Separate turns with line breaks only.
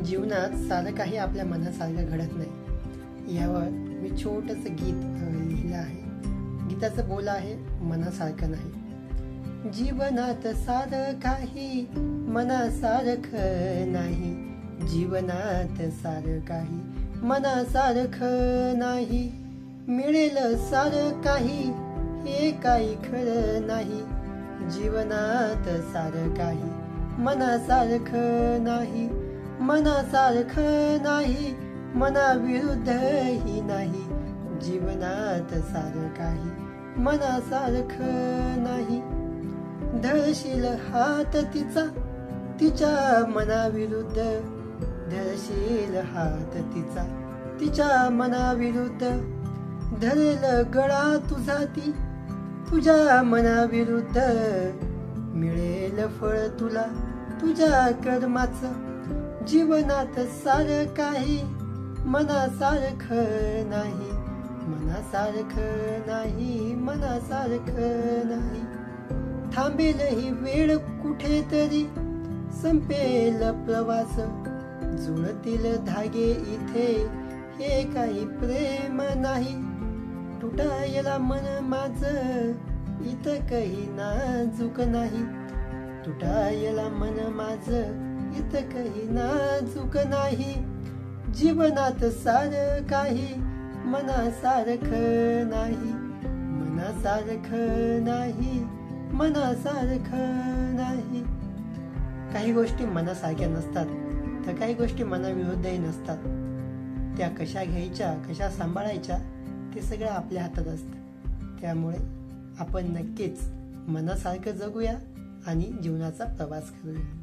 जीवनात सारं काही आपल्या मनासारखं घडत नाही. यावर मी छोटंसं गीत लिहिलं आहे. गीताचं बोल आहे, मनासारखं नाही. जीवनात सारं काही मनासारखं नाही. जीवनात सारं काही मनासारखं नाही. मिळेल सारं काही हे काही खरं नाही. जीवनात सारं काही मनासारखं नाही. मनासारखं नाही, मनाविरुद्धही नाही. जीवनात सारं काही मनासारखं नाही. धरशील हात तिचा तिच्या मनाविरुद्ध. धरशील हात तिच्या मनाविरुद्ध. धरेल गळा तुझा ती तुझ्या मनाविरुद्ध. मिळेल फळ तुला तुझ्या कर्माचं. जीवनात सारं काही मनासारखं नाही. मनासारखं नाही, मनासारखं नाही. थांबेल ही वेळ कुठेतरी, संपेल प्रवास. जुळतील धागे इथे हे काही प्रेम नाही. तुटायला मन माझं इथं काही नाजूक नाही. तुटायला मन माझं इथं काही नाजूक नाही. जीवनात सारं काही मनासारखं नाही. मनासारखं नाही, मनासारखं नाही. काही गोष्टी मनासारख्या नसतात, तर काही गोष्टी मनाविरुद्धही नसतात. त्या कशा घ्यायच्या, कशा सांभाळायच्या, ते सगळं आपल्या हातात असतं. त्यामुळे आपण नक्कीच मनासारखं जगूया आणि जीवनाचा प्रवास करूया.